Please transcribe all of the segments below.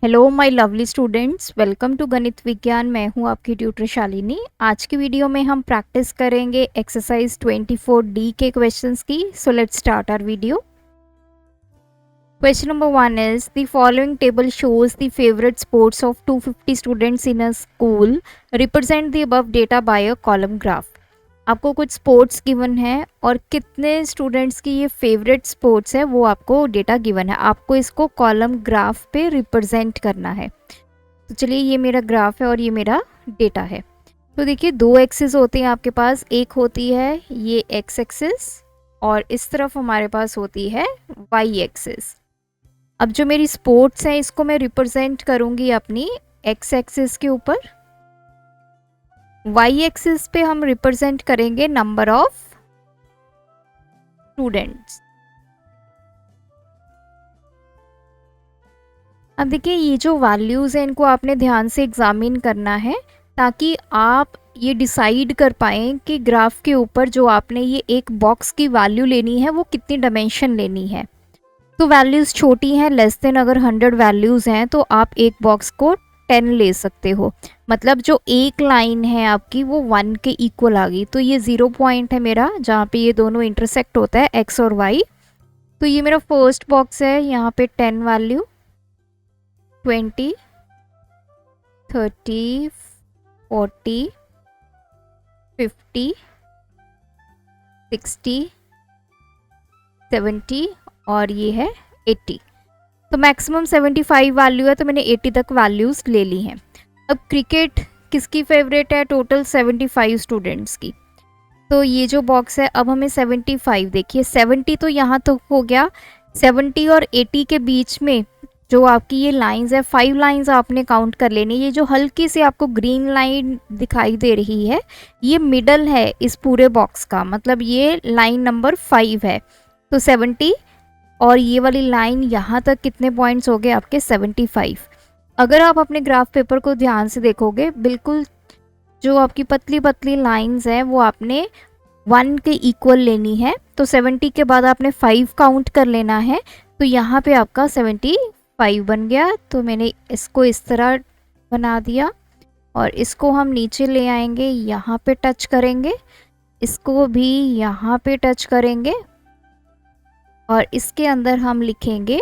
Hello my lovely students, welcome to Ganit Vigyan. मैं हूं आपकी ट्यूटर शालिनी। आज की वीडियो में हम प्रैक्टिस करेंगे एक्सरसाइज 24D के क्वेश्चंस की। So let's start our video. Question number 1 is the following table shows the favorite sports of 250 students in a school. Represent the above data by a column graph. आपको कुछ sports given है और कितने students की ये favourite sports है वो आपको डेटा गिवन है। आपको इसको कॉलम ग्राफ पे रिप्रेजेंट करना है। तो चलिए, ये मेरा ग्राफ है और ये मेरा डेटा है। तो देखिए, दो एक्सिस होते हैं आपके पास। एक होती है ये एक्स एक्सिस और इस तरफ हमारे पास होती है वाई एक्सिस। अब जो मेरी स्पोर्ट्स है इसको मैं रिप्रेजेंट करूंगी अपनी एक्स एक्सिस के ऊपर। वाई एक्सिस पे हम रिप्रेजेंट करेंगे नंबर ऑफ स्टूडेंट्स। अब देखिए, ये जो वैल्यूज हैं इनको आपने ध्यान से एग्जामिन करना है ताकि आप ये डिसाइड कर पाएँ कि ग्राफ के ऊपर जो आपने ये एक बॉक्स की वैल्यू लेनी है वो कितनी डायमेंशन लेनी है। तो वैल्यूज़ छोटी हैं, लेस देन अगर 100 वैल्यूज़ हैं तो आप एक बॉक्स को 10 ले सकते हो। मतलब जो एक लाइन है आपकी वो 1 के इक्वल आ गई। तो ये 0 पॉइंट है मेरा जहाँ पे ये दोनों इंटरसेक्ट होता है एक्स और वाई। तो ये मेरा फर्स्ट बॉक्स है, यहाँ पे 10 वैल्यू, 20, 30, 40, 50, 60, 70 और ये है 80। तो मैक्सिमम 75 वैल्यू है तो मैंने 80 तक वैल्यूज़ ले ली हैं। अब क्रिकेट किसकी फेवरेट है? टोटल 75 स्टूडेंट्स की। तो ये जो बॉक्स है, अब हमें 75, देखिए 70 तो यहाँ तक हो गया। 70 और 80 के बीच में जो आपकी ये लाइंस है, 5 लाइंस आपने काउंट कर लेनी। ये जो हल्की सी आपको ग्रीन लाइन दिखाई दे रही है ये मिडल है इस पूरे बॉक्स का, मतलब ये लाइन नंबर 5 है। तो 70 और ये वाली लाइन यहाँ तक कितने पॉइंट्स हो गए आपके? 75। अगर आप अपने ग्राफ पेपर को ध्यान से देखोगे, बिल्कुल जो आपकी पतली पतली लाइंस हैं वो आपने 1 के इक्वल लेनी है। तो 70 के बाद आपने 5 काउंट कर लेना है। तो यहाँ पे आपका 75 बन गया। तो मैंने इसको इस तरह बना दिया और इसको हम नीचे ले आएंगे, यहाँ पे टच करेंगे, इसको भी यहाँ पे टच करेंगे और इसके अंदर हम लिखेंगे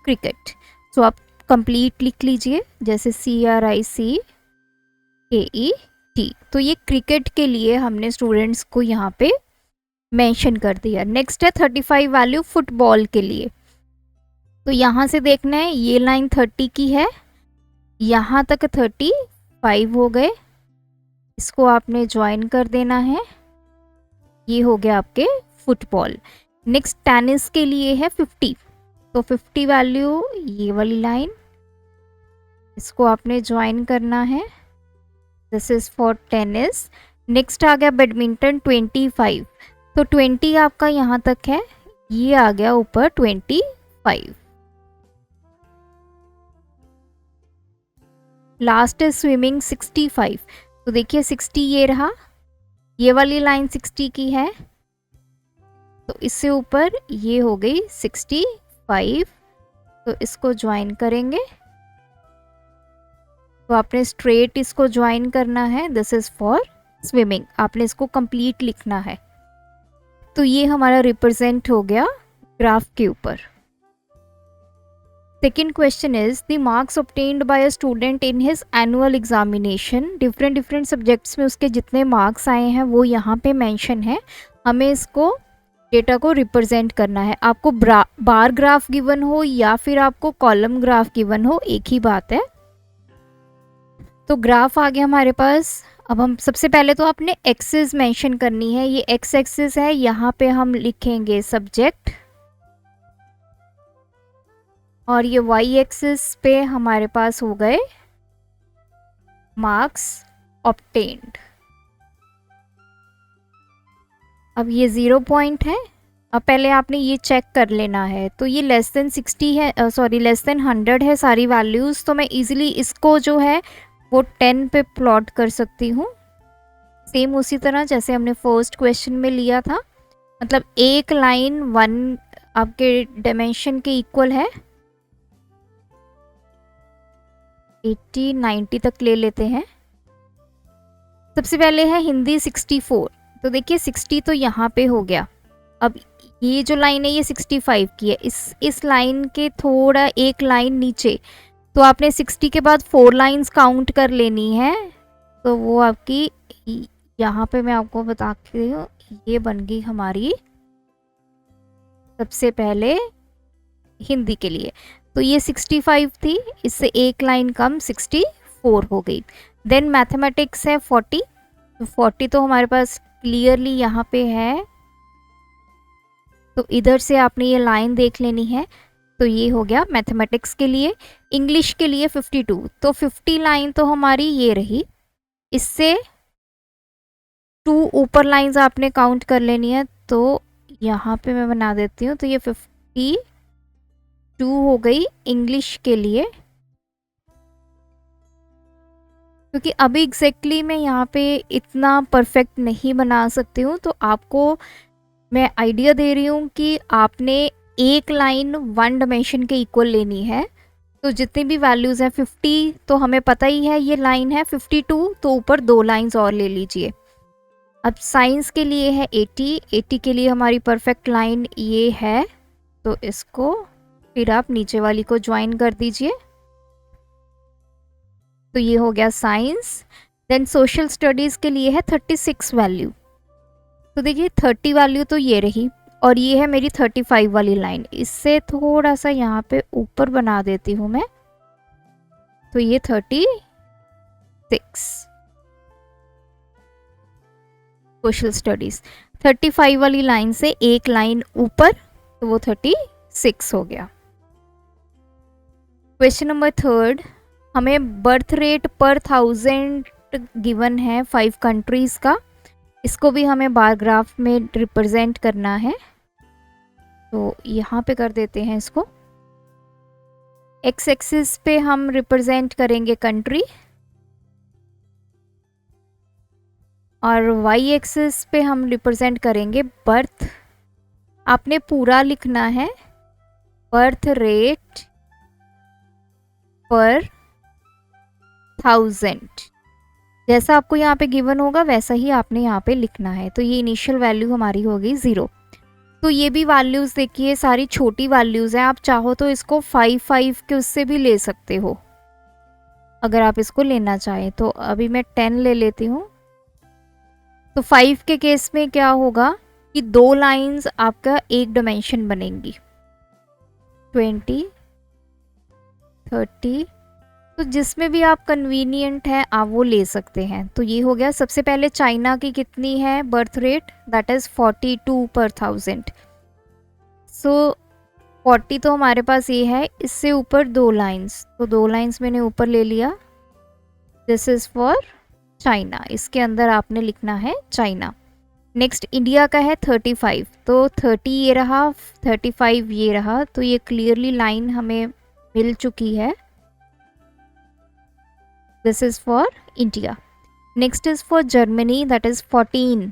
क्रिकेट। तो आप कंप्लीट लिख लीजिए, जैसे CRICKET। तो ये क्रिकेट के लिए हमने स्टूडेंट्स को यहाँ पे मेंशन कर दिया। नेक्स्ट है 35 वैल्यू फुटबॉल के लिए। तो यहाँ से देखना है, ये लाइन 30 की है, यहाँ तक 35 हो गए, इसको आपने ज्वाइन कर देना है। ये हो गया आपके फुटबॉल। नेक्स्ट टेनिस के लिए है 50। तो 50 वैल्यू, ये वाली लाइन, इसको आपने ज्वाइन करना है। This is for tennis. Next आ गया बैडमिंटन 25। तो 20 आपका यहाँ तक है, ये आ गया ऊपर 25। लास्ट है स्विमिंग 65। तो देखिए 60 ये रहा, ये वाली लाइन 60 की है, तो इससे ऊपर ये हो गई 65। तो इसको ज्वाइन करेंगे। तो आपने स्ट्रेट इसको ज्वाइन करना है। This is for swimming. आपने इसको कंप्लीट लिखना है। तो ये हमारा रिप्रेजेंट हो गया ग्राफ के ऊपर। Second question is the marks obtained by a student in his annual examination. Different different subjects में उसके जितने मार्क्स आए हैं वो यहाँ पे मेंशन है। हमें इसको डेटा को रिप्रेजेंट करना है। आपको बार ग्राफ गिवन हो या फिर आपको कॉलम ग्राफ गिवन हो, एक ही बात है। तो ग्राफ आ गया हमारे पास। अब हम सबसे पहले तो आपने एक्सिस मेंशन करनी है। ये एक्स एक्सिस है, यहाँ पे हम लिखेंगे सब्जेक्ट और ये वाई एक्सिस पे हमारे पास हो गए मार्क्स ऑब्टेन्ड। अब ये 0 पॉइंट है। अब पहले आपने ये चेक कर लेना है। तो ये लेस देन 60 है, सॉरी लेस देन 100 है सारी वैल्यूज़। तो मैं इजीली इसको जो है वो 10 पे प्लॉट कर सकती हूँ, सेम उसी तरह जैसे हमने फर्स्ट क्वेश्चन में लिया था। मतलब एक लाइन 1 आपके डायमेंशन के इक्वल है 80 90 तक ले लेते हैं। सबसे पहले है हिंदी 64, तो देखिए 60 तो यहाँ पे हो गया। अब ये जो लाइन है ये 65 की है, इस लाइन के थोड़ा एक लाइन नीचे, तो आपने 60 के बाद 4 लाइंस काउंट कर लेनी है। तो वो आपकी यहाँ पे मैं आपको बताती हूँ, ये बन गई हमारी सबसे पहले हिंदी के लिए। तो ये 65 थी, इससे एक लाइन कम 64 हो गई। देन मैथमेटिक्स है 40, तो 40 तो हमारे पास क्लियरली यहाँ पे है, तो इधर से आपने ये लाइन देख लेनी है। तो ये हो गया मैथमेटिक्स के लिए। इंग्लिश के लिए 52, तो 50 लाइन तो हमारी ये रही, इससे 2 ऊपर लाइंस आपने काउंट कर लेनी है। तो यहाँ पे मैं बना देती हूँ, तो ये 52 हो गई इंग्लिश के लिए। क्योंकि अभी एग्जैक्टली मैं यहाँ पे इतना परफेक्ट नहीं बना सकती हूँ, तो आपको मैं आइडिया दे रही हूँ कि आपने एक लाइन 1 डायमेंशन के इक्वल लेनी है। तो जितनी भी वैल्यूज़ हैं 50 तो हमें पता ही है ये लाइन है, 52 तो ऊपर 2 लाइंस और ले लीजिए। अब साइंस के लिए है 80, 80 के लिए हमारी परफेक्ट लाइन ये है, तो इसको फिर आप नीचे वाली को ज्वाइन कर दीजिए। तो ये हो गया साइंस। देन सोशल स्टडीज़ के लिए है 36 वैल्यू, तो देखिए 30 वैल्यू तो ये रही, और ये है मेरी 35 वाली लाइन। इससे थोड़ा सा यहाँ पे ऊपर बना देती हूँ मैं, तो ये 36 सोशल स्टडीज़। 35 वाली लाइन से एक लाइन ऊपर, तो वो 36 हो गया। क्वेश्चन नंबर 3, हमें बर्थ रेट पर 1000 गिवन है 5 कंट्रीज़ का। इसको भी हमें बार ग्राफ में रिप्रेजेंट करना है, तो यहाँ पे कर देते हैं इसको। एक्स एक्सिस पे हम रिप्रेजेंट करेंगे कंट्री, और वाई एक्सिस पे हम रिप्रेजेंट करेंगे बर्थ। आपने पूरा लिखना है, बर्थ रेट पर 1000, जैसा आपको यहाँ पे गिवन होगा वैसा ही आपने यहाँ पे लिखना है। तो ये इनिशियल वैल्यू हमारी हो गई 0। तो ये भी वैल्यूज़ देखिए सारी छोटी वैल्यूज़ हैं, आप चाहो तो इसको 5 के उससे भी ले सकते हो अगर आप इसको लेना चाहें। तो अभी मैं 10 ले लेती हूँ। तो 5 के केस में क्या होगा कि 2 लाइंस आपका एक डायमेंशन बनेंगी, 20 30, तो जिसमें भी आप कन्वीनियंट है आप वो ले सकते हैं। तो ये हो गया। सबसे पहले चाइना की कितनी है बर्थ रेट, दैट इज़ 42 पर 1000। सो 40 तो हमारे पास ये है, इससे ऊपर 2 लाइंस, तो 2 लाइंस मैंने ऊपर ले लिया। दिस इज़ फॉर चाइना, इसके अंदर आपने लिखना है चाइना। नेक्स्ट इंडिया का है 35, तो 30 ये रहा, 35 ये रहा, तो ये क्लियरली लाइन हमें मिल चुकी है। This is for India. Next is for Germany, that is 14.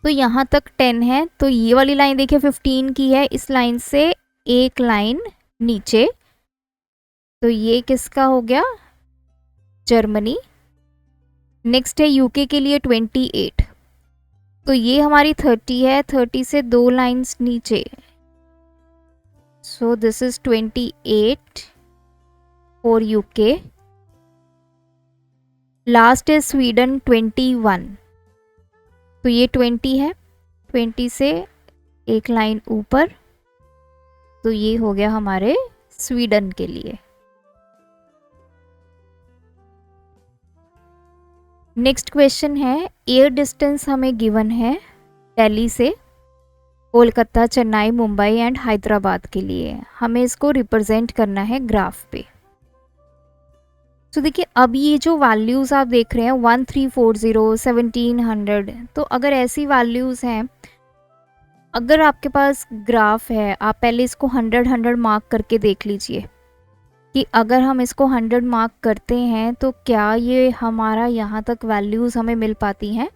तो यहाँ तक 10 है, तो ये वाली लाइन देखिए 15 की है, इस लाइन से एक लाइन नीचे, तो ये किसका हो गया, जर्मनी। नेक्स्ट है यूके के लिए 28, तो ये हमारी 30 है, 30 से 2 लाइंस नीचे, so this is 28 for UK. Last है स्वीडन 21, तो ये 20 है, 20 से एक लाइन ऊपर, तो ये हो गया हमारे स्वीडन के लिए। नेक्स्ट क्वेश्चन है, एयर डिस्टेंस हमें गिवन है दिल्ली से कोलकाता, चेन्नई, मुंबई एंड हैदराबाद के लिए। हमें इसको रिप्रेजेंट करना है ग्राफ पे। तो देखिए अब ये जो वैल्यूज़ आप देख रहे हैं 1340, 1700, तो अगर ऐसी वैल्यूज़ हैं, अगर आपके पास ग्राफ है, आप पहले इसको 100 मार्क करके देख लीजिए कि अगर हम इसको 100 मार्क करते हैं तो क्या ये हमारा यहाँ तक वैल्यूज़ हमें मिल पाती हैं।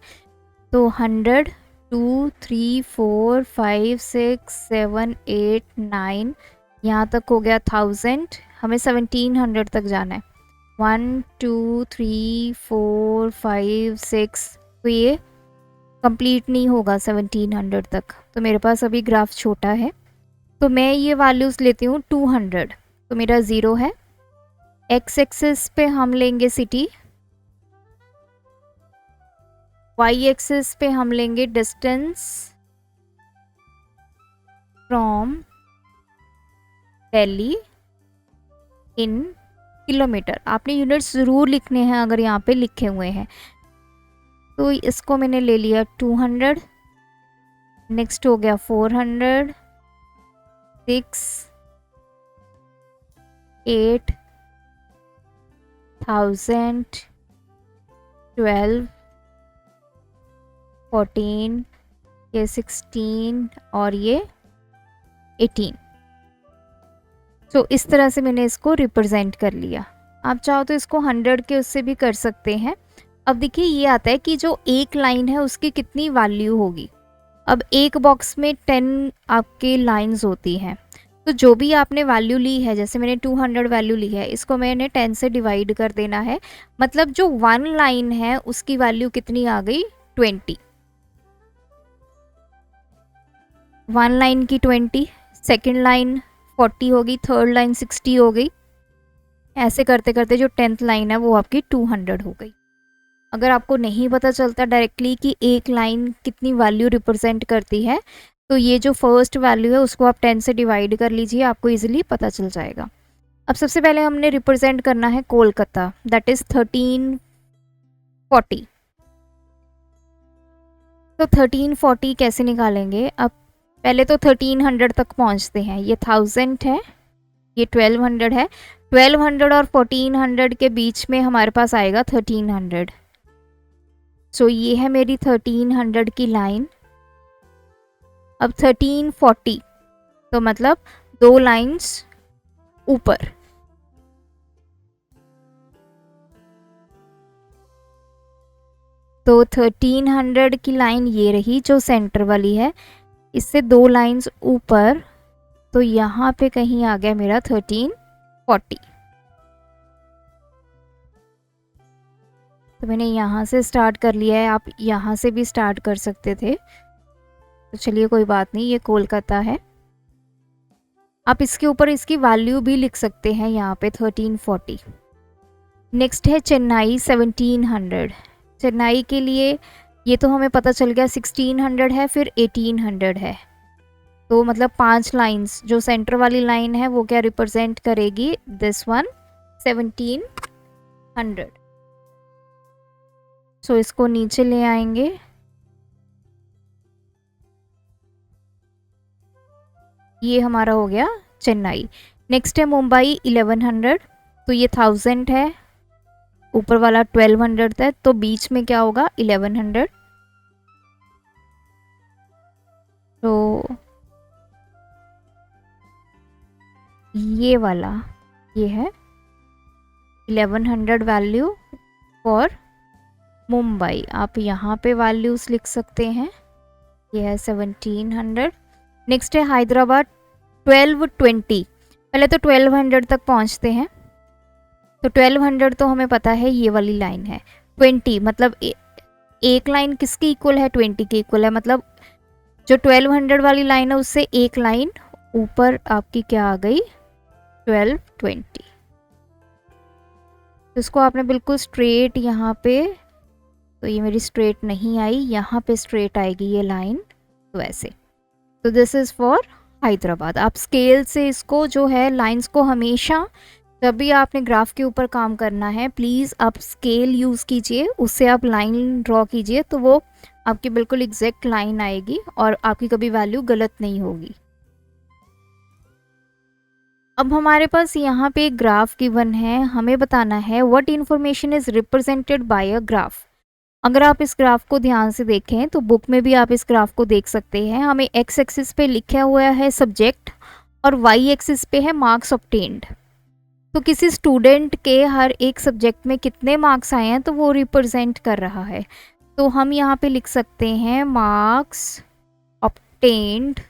तो 100, 2, 3, 4, 5, 6, 7, 8, 9, यहाँ तक हो गया 1000, हमें 1700 तक जाना है। 1 2 3 4 5 6, तो ये कंप्लीट नहीं होगा 1700 तक, तो मेरे पास अभी ग्राफ छोटा है। तो मैं ये वैल्यूज़ लेती हूँ 200, तो मेरा 0 है। एक्स एक्सिस पे हम लेंगे सिटी, वाई एक्सिस पे हम लेंगे distance from Delhi in kilometre. आपने यूनिट्स ज़रूर लिखने हैं अगर यहाँ पे लिखे हुए हैं। तो इसको मैंने ले लिया 200, नेक्स्ट हो गया 400, 6 8 1000, 12 14, ये 16 और ये 18। तो इस तरह से मैंने इसको रिप्रेजेंट कर लिया। आप चाहो तो इसको 100 के उससे भी कर सकते हैं। अब देखिए ये आता है कि जो एक लाइन है उसकी कितनी वैल्यू होगी। अब एक बॉक्स में 10 आपके लाइंस होती हैं, तो जो भी आपने वैल्यू ली है, जैसे मैंने 200 वैल्यू ली है, इसको मैंने 10 से डिवाइड कर देना है। मतलब जो 1 लाइन है उसकी वैल्यू कितनी आ गई, 20। 1 लाइन की 20, सेकेंड लाइन 40 होगी, थर्ड लाइन 60 हो गई। ऐसे करते करते जो 10th लाइन है वो आपकी 200 हो गई। अगर आपको नहीं पता चलता डायरेक्टली कि एक लाइन कितनी वैल्यू रिप्रेजेंट करती है, तो ये जो फर्स्ट वैल्यू है उसको आप 10 से डिवाइड कर लीजिए, आपको इजीली पता चल जाएगा। अब सबसे पहले हमने रिप्रेजेंट करना है कोलकाता, दैट इज 1340। तो 1340 कैसे निकालेंगे? अब पहले तो 1300 तक पहुंचते हैं। ये 1000 है, ये 1200 है। 1200 और 1400 के बीच में हमारे पास आएगा 1300। सो ये है मेरी 1300 की लाइन। अब 1340, तो मतलब 2 लाइंस ऊपर। तो 1300 की लाइन ये रही जो सेंटर वाली है, इससे 2 लाइंस ऊपर, तो यहाँ पे कहीं आ गया मेरा 1340। तो मैंने यहाँ से स्टार्ट कर लिया है, आप यहाँ से भी स्टार्ट कर सकते थे। तो चलिए कोई बात नहीं, ये कोलकाता है। आप इसके ऊपर इसकी वैल्यू भी लिख सकते हैं यहाँ पे 1340। नेक्स्ट है चेन्नई 1700। चेन्नई के लिए ये तो हमें पता चल गया 1600 है, फिर 1800 है। तो मतलब 5 लाइंस, जो सेंटर वाली लाइन है वो क्या रिप्रेजेंट करेगी, दिस वन 1700। सो इसको नीचे ले आएंगे। ये हमारा हो गया चेन्नई। नेक्स्ट है मुंबई 1100। तो ये 1000 है, ऊपर वाला 1200 है, तो बीच में क्या होगा 1100। तो ये वाला ये है 1100 वैल्यू फॉर मुंबई। आप यहाँ पे वैल्यूज लिख सकते हैं। ये है 1700। नेक्स्ट है हैदराबाद 1220। पहले तो 1200 तक पहुँचते हैं। तो 1200 तो हमें पता है ये वाली लाइन है। 20 मतलब एक लाइन किसकी इक्वल है, 20 की इक्वल है। मतलब जो 1200 वाली लाइन है उससे एक लाइन ऊपर आपकी क्या आ गई, 1220। तो इसको आपने बिल्कुल स्ट्रेट यहाँ पे, तो ये मेरी स्ट्रेट नहीं आई, यहाँ पे स्ट्रेट आएगी ये लाइन, तो ऐसे। तो दिस इज़ फॉर हैदराबाद। आप स्केल से इसको जो है लाइंस को हमेशा, जब भी आपने ग्राफ के ऊपर काम करना है, प्लीज़ आप स्केल यूज़ कीजिए, उससे आप लाइन ड्रॉ कीजिए, तो वो आपकी बिल्कुल एग्जैक्ट लाइन आएगी और आपकी कभी वैल्यू गलत नहीं होगी। अब हमारे पास यहाँ पे एक ग्राफ गिवन है, हमें बताना है what information is represented by a graph. अगर आप इस ग्राफ को ध्यान से देखें तो बुक में भी आप इस ग्राफ को देख सकते हैं। हमें एक्स एक्सिस पे लिखा हुआ है सब्जेक्ट और वाई एक्सिस पे है मार्क्स ऑब्टेन्ड। तो किसी स्टूडेंट के हर एक सब्जेक्ट में कितने मार्क्स आए हैं तो वो रिप्रेजेंट कर रहा है। तो हम यहाँ पे लिख सकते हैं marks obtained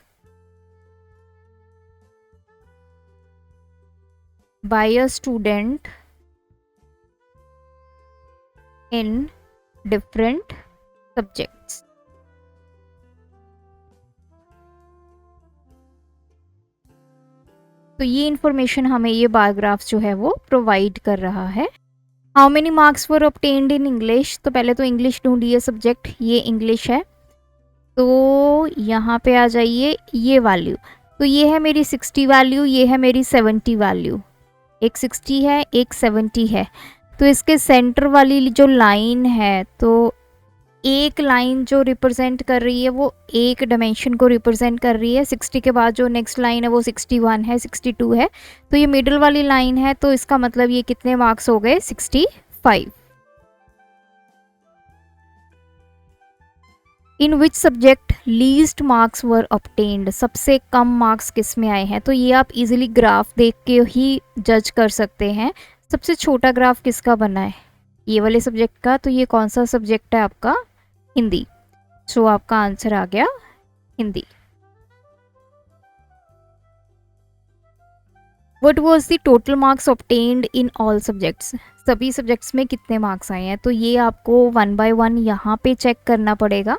by a student in different subjects. तो ये इंफॉर्मेशन हमें ये बार ग्राफ जो है वो प्रोवाइड कर रहा है. How many marks were obtained in English. तो पहले तो इंग्लिश ढूंढिए सब्जेक्ट, ये इंग्लिश है. तो यहाँ पे आ जाइए, ये वैल्यू, तो ये है मेरी 60 वैल्यू, ये है मेरी 70 वैल्यू. एक 60 है, एक 70 है. तो इसके सेंटर वाली जो लाइन है, तो एक लाइन जो रिप्रेजेंट कर रही है वो एक डायमेंशन को रिप्रेजेंट कर रही है. 60 के बाद जो नेक्स्ट लाइन है वो 61 है, 62 है. तो ये मिडिल वाली लाइन है, तो इसका मतलब ये कितने मार्क्स हो गए, 65. In which subject least marks were obtained. सबसे कम मार्क्स किस में आए हैं. तो ये आप इजीली ग्राफ देख के ही जज कर सकते हैं. सबसे छोटा ग्राफ किसका बना है, ये वाले सब्जेक्ट का. तो ये कौन सा सब्जेक्ट है आपका, हिंदी. सो आपका आंसर आ गया Hindi. What was the total marks obtained in all subjects. सभी सब्जेक्ट्स में कितने मार्क्स आए हैं. तो ये आपको 1 by 1 यहाँ पे चेक करना पड़ेगा.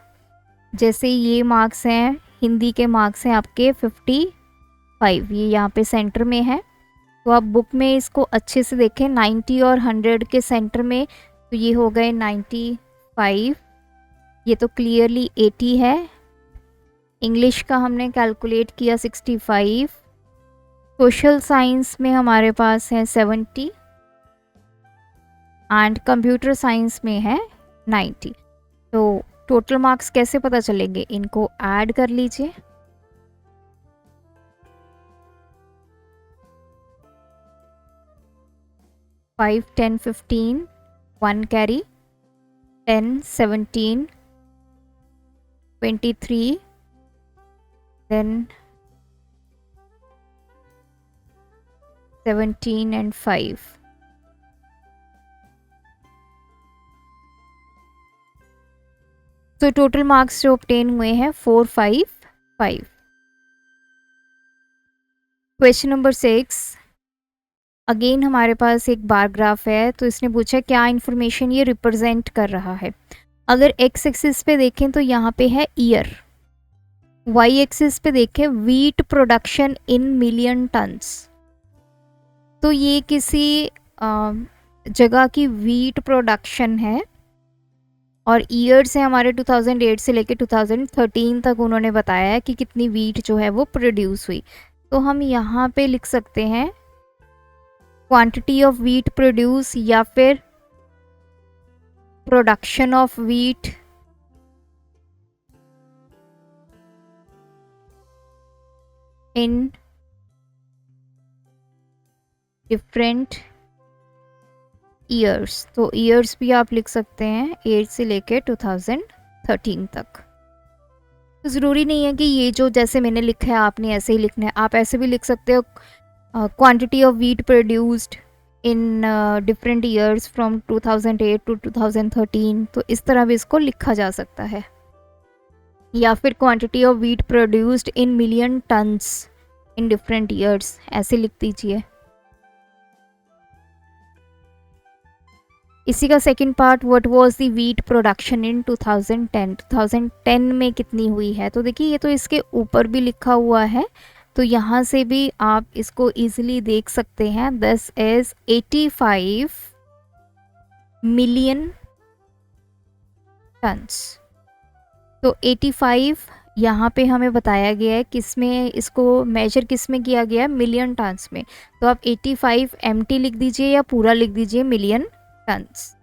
जैसे ये मार्क्स हैं, हिंदी के मार्क्स हैं आपके 55, ये यहाँ पे सेंटर में है. तो आप बुक में इसको अच्छे से देखें, 90 और 100 के सेंटर में, तो ये हो गए 95. ये तो क्लियरली 80 है. इंग्लिश का हमने कैलकुलेट किया 65. सोशल साइंस में हमारे पास है 70 एंड कंप्यूटर साइंस में है 90. तो टोटल मार्क्स कैसे पता चलेंगे, इनको ऐड कर लीजिए. Five 10 15 1 carry 10 17 23 then 17 and 5. तो टोटल मार्क्स जो ऑब्टेन हुए हैं 455. Question number 6. अगेन हमारे पास एक बार ग्राफ है. तो इसने पूछा क्या इंफॉर्मेशन ये रिप्रेजेंट कर रहा है. अगर एक्स एक्सिस पे देखें तो यहाँ पे है ईयर, वाई एक्सिस पे देखें wheat production in million turns. तो ये किसी जगह की वीट प्रोडक्शन है और ईयर्स है हमारे 2008 से लेके 2013 तक उन्होंने बताया है कि कितनी वीट जो है वो प्रोड्यूस हुई. तो हम यहाँ पे लिख सकते हैं क्वांटिटी ऑफ वीट प्रोड्यूस या फिर production of wheat in different years. तो ईयर्स भी आप लिख सकते हैं 8 से लेके 2013 तक. तो ज़रूरी नहीं है कि ये जो जैसे मैंने लिखा है आपने ऐसे ही लिखना है. आप ऐसे भी लिख सकते हो quantity of wheat produced in different years from 2008 to 2013. तो इस तरह भी इसको लिखा जा सकता है. या फिर quantity of wheat produced in million turns in different years, ऐसे लिख दीजिए. इसी का second part, what was the wheat production in 2010. 2010 में कितनी हुई है. तो देखिए ये तो इसके ऊपर भी लिखा हुआ है, तो यहाँ से भी आप इसको इजीली देख सकते हैं. This is 85 million turns. तो 85 यहाँ पे हमें बताया गया है किसमें, इसको मेजर किस में किया गया है, मिलियन टन्स में. तो आप 85 एम्प्टी लिख दीजिए या पूरा लिख दीजिए million turns.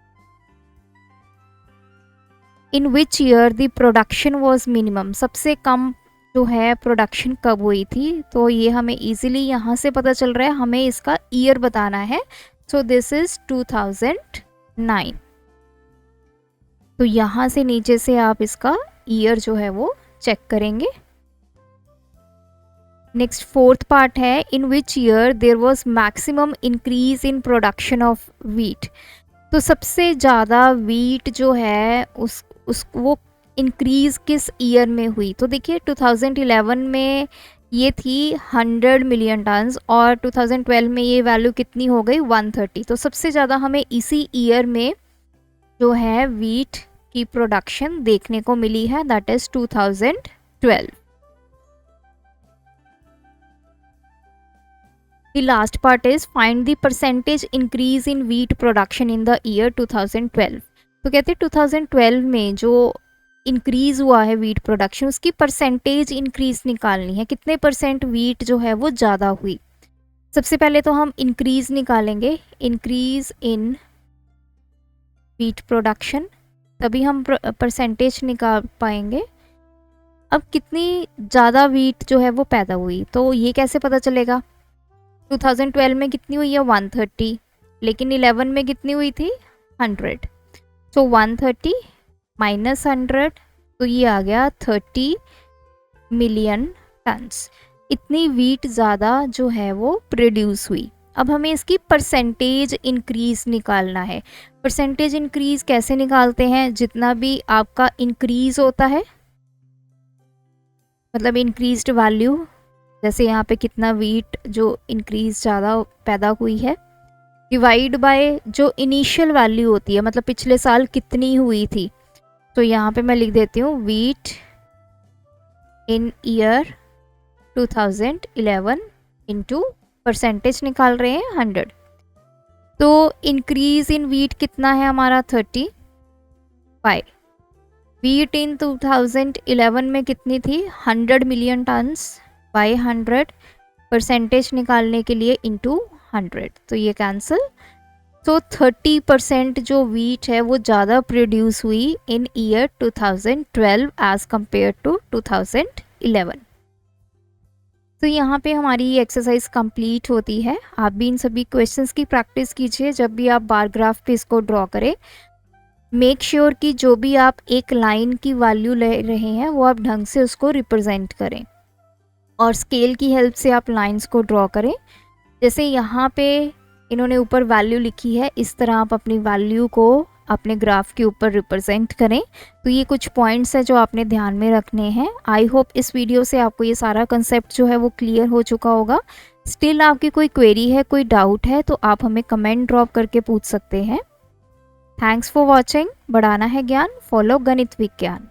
In which year the production was minimum. सबसे कम जो है प्रोडक्शन कब हुई थी. तो ये हमें इजीली यहाँ से पता चल रहा है, हमें इसका ईयर बताना है. So this is 2009. तो यहाँ से नीचे से आप इसका ईयर जो है वो चेक करेंगे. नेक्स्ट फोर्थ पार्ट है, in which year there was maximum increase in production of wheat. तो सबसे ज़्यादा वीट जो है उस वो इंक्रीज़ किस ईयर में हुई. तो देखिए 2011 में ये थी 100 मिलियन टन्स और 2012 में ये वैल्यू कितनी हो गई, 130. तो सबसे ज़्यादा हमें इसी ईयर में जो है वीट की प्रोडक्शन देखने को मिली है, that is 2012। The last part is find the percentage increase in wheat production in the year 2012। तो कहते हैं 2012 में जो इंक्रीज हुआ है वीट प्रोडक्शन, उसकी परसेंटेज इंक्रीज निकालनी है, कितने परसेंट वीट जो है वो ज़्यादा हुई। सबसे पहले तो हम इंक्रीज निकालेंगे, इंक्रीज इन वीट प्रोडक्शन, तभी हम परसेंटेज निकाल पाएंगे। अब कितनी ज़्यादा वीट जो है वो पैदा हुई, तो ये कैसे पता चलेगा। 2012 में कितनी हुई है 130, लेकिन 11 में कितनी हुई थी 100। सो 130 माइनस 100, तो ये आ गया 30 मिलियन टन्स। इतनी वीट ज़्यादा जो है वो प्रोड्यूस हुई। अब हमें इसकी परसेंटेज इंक्रीज निकालना है। परसेंटेज इंक्रीज कैसे निकालते हैं, जितना भी आपका इंक्रीज होता है, मतलब इंक्रीज्ड वैल्यू, जैसे यहाँ पे कितना वीट जो इंक्रीज ज़्यादा पैदा हुई है, डिवाइड बाय जो इनिशियल वैल्यू होती है, मतलब पिछले साल कितनी हुई थी। तो यहाँ पे मैं लिख देती हूँ वीट इन ईयर 2011 इंटू परसेंटेज निकाल रहे हैं 100। तो इंक्रीज इन वीट कितना है हमारा 35। वीट इन 2011 में कितनी थी 100 मिलियन टन्स बाई 100, परसेंटेज निकालने के लिए इंटू 100, तो ये कैंसिल। तो 30% जो वीट है वो ज़्यादा प्रोड्यूस हुई इन ईयर 2012 एज कंपेयर टू 2011। तो यहाँ पे हमारी ये एक्सरसाइज कंप्लीट होती है। आप भी इन सभी क्वेश्चंस की प्रैक्टिस कीजिए जब भी आप बार ग्राफ पे इसको ड्रॉ करें। मेक श्योर कि जो भी आप एक लाइन की वैल्यू ले रहे हैं वो आप ढंग से उसको रिप्रेजेंट करें, और स्केल की हेल्प से आप लाइंस को ड्रॉ करें। जैसे यहाँ पे इन्होंने ऊपर वैल्यू लिखी है, इस तरह आप अपनी वैल्यू को अपने ग्राफ के ऊपर रिप्रेजेंट करें। तो ये कुछ पॉइंट्स हैं जो आपने ध्यान में रखने हैं। आई होप इस वीडियो से आपको ये सारा कंसेप्ट जो है वो क्लियर हो चुका होगा। स्टिल आपकी कोई क्वेरी है, कोई डाउट है, तो आप हमें कमेंट ड्रॉप करके पूछ सकते हैं। Thanks for watching. बढ़ाना है ज्ञान, फॉलो गणित विज्ञान।